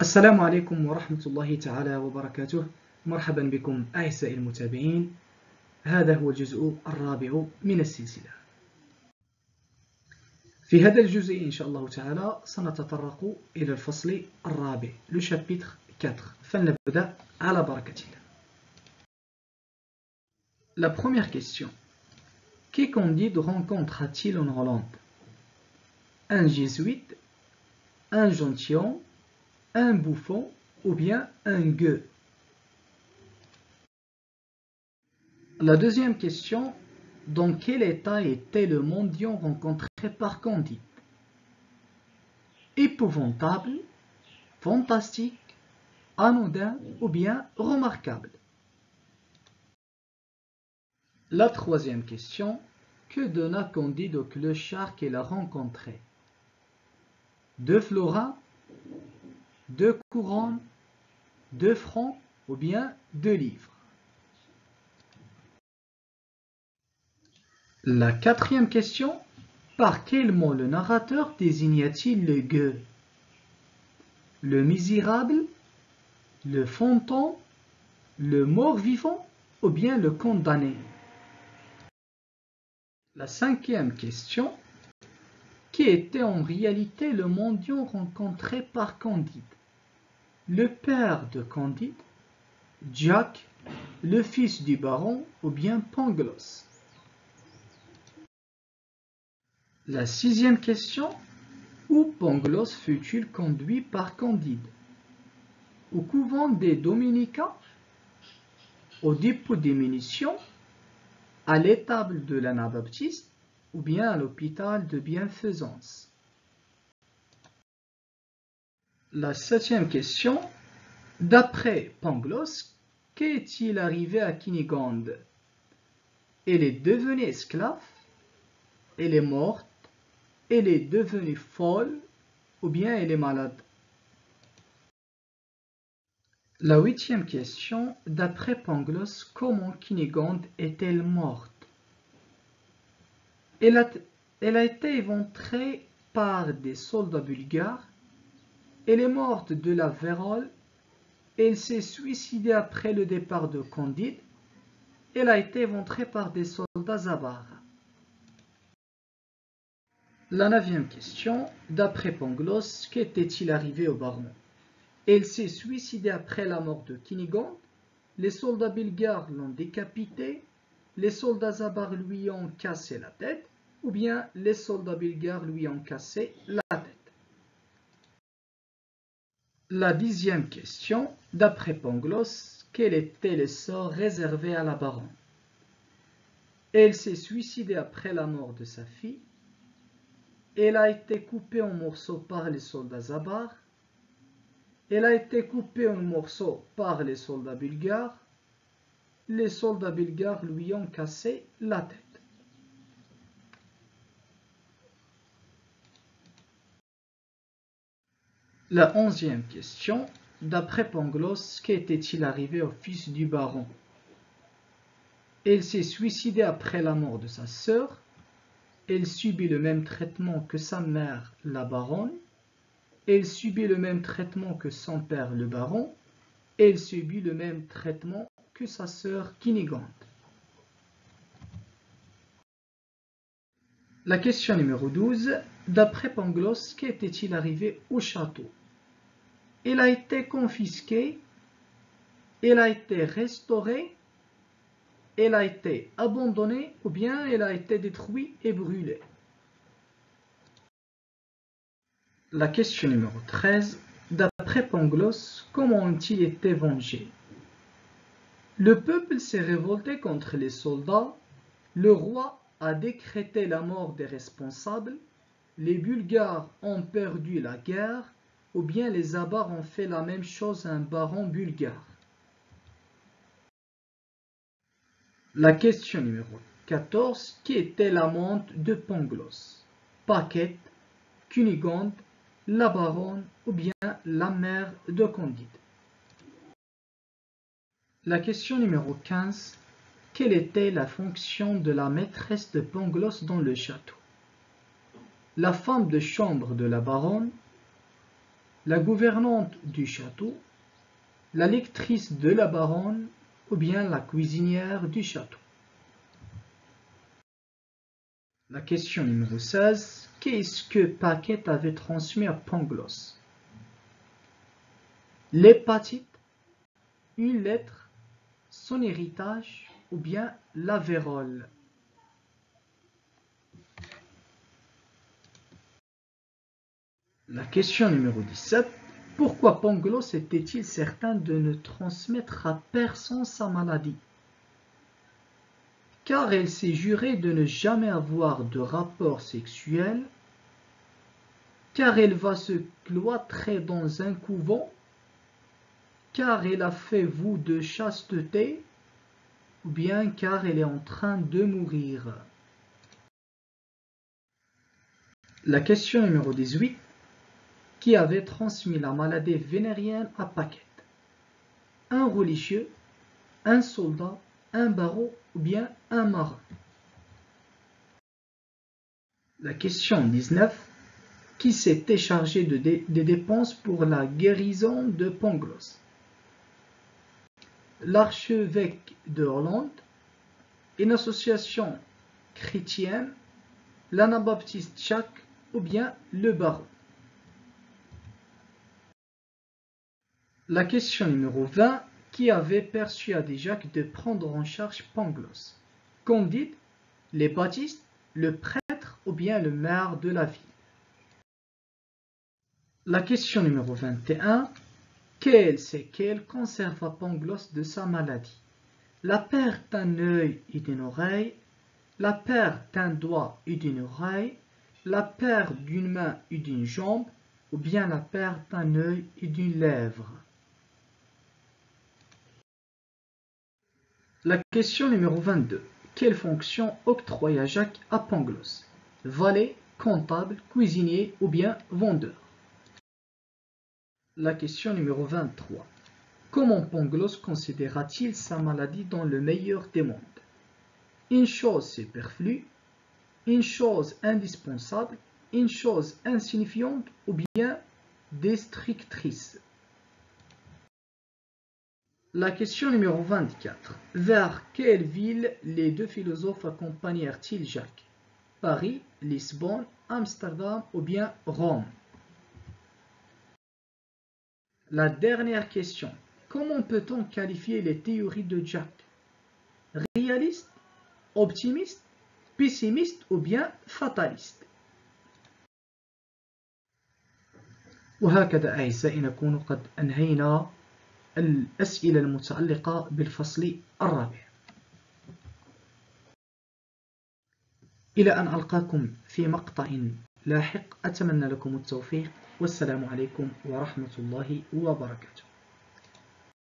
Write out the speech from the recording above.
السلام عليكم ورحمة الله تعالى وبركاته. مرحبا بكم أعزائي المتابعين. هذا هو الجزء الرابع من السلسلة. في هذا الجزء إن شاء الله تعالى سنتطرق إلى الفصل الرابع le chapitre 4. فلنبدأ على بركة الله. La première question. Quel Candide rencontra-t-il en Hollande? Un jésuite, un gentilhomme, un bouffon ou bien un gueux? La deuxième question, dans quel état était le mendiant rencontré par Candide? Épouvantable, fantastique, anodin ou bien remarquable? La troisième question, que donna Candide au clochard qu'il a rencontré? 2 florins, 2 couronnes, 2 francs ou bien 2 livres? La quatrième question, par quel mot le narrateur désigna-t-il le gueux? Le misérable, le fantôme, le mort-vivant ou bien le condamné? La cinquième question, qui était en réalité le mendiant rencontré par Candide? Le père de Candide, Jack, le fils du baron ou bien Pangloss? La sixième question, où Pangloss fut-il conduit par Candide? Au couvent des Dominicains, au dépôt des munitions, à l'étable de l'Anabaptiste ou bien à l'hôpital de bienfaisance? La septième question, d'après Pangloss, qu'est-il arrivé à Cunégonde? Elle est devenue esclave, elle est morte, elle est devenue folle ou bien elle est malade? La huitième question, d'après Pangloss, comment Cunégonde est-elle morte? Elle a été éventrée par des soldats bulgares, elle est morte de la vérole, elle s'est suicidée après le départ de Candide, elle a été éventrée par des soldats avares. La neuvième question, d'après Pangloss, qu'était-il arrivé au baron? Elle s'est suicidée après la mort de Cunégonde, les soldats bulgares l'ont décapité, les soldats avares lui ont cassé la tête, ou bien les soldats bulgares lui ont cassé la tête. La dixième question, d'après Pangloss, quel était le sort réservé à la baronne? Elle s'est suicidée après la mort de sa fille, elle a été coupée en morceaux par les soldats avares, elle a été coupée en morceaux par les soldats bulgares, les soldats bulgares lui ont cassé la tête. La onzième question, d'après Pangloss, qu'était-il arrivé au fils du baron? Elle s'est suicidée après la mort de sa sœur, elle subit le même traitement que sa mère, la baronne, elle subit le même traitement que son père, le baron, elle subit le même traitement que sa sœur Cunégonde. La question numéro 12, d'après Pangloss, qu'était-il arrivé au château? Il a été confisqué, il a été restauré, il a été abandonné ou bien il a été détruit et brûlé. La question numéro 13, d'après Pangloss, comment ont-ils été vengés? Le peuple s'est révolté contre les soldats, le roi a décrété la mort des responsables, les Bulgares ont perdu la guerre, ou bien les Avars ont fait la même chose à un baron bulgare. La question numéro 14, qui était l'amante de Pangloss? Paquette, Cunégonde, la baronne ou bien la mère de Candide? La question numéro 15, quelle était la fonction de la maîtresse de Pangloss dans le château? La femme de chambre de la baronne, la gouvernante du château, la lectrice de la baronne ou bien la cuisinière du château. La question numéro 16. Qu'est-ce que Paquette avait transmis à Pangloss? L'hépatite, une lettre, son héritage ou bien la vérole. La question numéro 17. Pourquoi Pangloss était-il certain de ne transmettre à personne sa maladie? Car elle s'est jurée de ne jamais avoir de rapport sexuel, car elle va se cloîtrer dans un couvent, car elle a fait voeu de chasteté, ou bien car elle est en train de mourir. La question numéro 18. Qui avait transmis la maladie vénérienne à Paquette? Un religieux, un soldat, un barreau ou bien un marin? La question 19. Qui s'était chargé des dépenses pour la guérison de Pangloss? L'archevêque de Hollande, une association chrétienne, l'anabaptiste Jacques ou bien le baron? La question numéro 20. Qui avait persuadé Jacques de prendre en charge Pangloss? Candide, les baptistes, le prêtre ou bien le maire de la ville? La question numéro 21. Quelles séquelles conserva Pangloss de sa maladie? La perte d'un œil et d'une oreille, la perte d'un doigt et d'une oreille, la perte d'une main et d'une jambe, ou bien la perte d'un œil et d'une lèvre? La question numéro 22. Quelle fonction octroya Jacques à Pangloss? Valet, comptable, cuisinier ou bien vendeur? La question numéro 23. Comment Pangloss considéra-t-il sa maladie dans le meilleur des mondes? Une chose superflue, une chose indispensable, une chose insignifiante ou bien destructrice? La question numéro 24. Vers quelle ville les deux philosophes accompagnèrent-ils Jacques? Paris, Lisbonne, Amsterdam ou bien Rome? La dernière question. Comment peut-on qualifier les théories de Jacques? Réaliste, optimiste, pessimiste ou bien fataliste? وهكذا أعزائي نكون قد أنهينا الأسئلة المتعلقة بالفصل الرابع. إلى أن ألقاكم في مقطع لاحق، أتمنى لكم التوفيق، والسلام عليكم ورحمة الله وبركاته.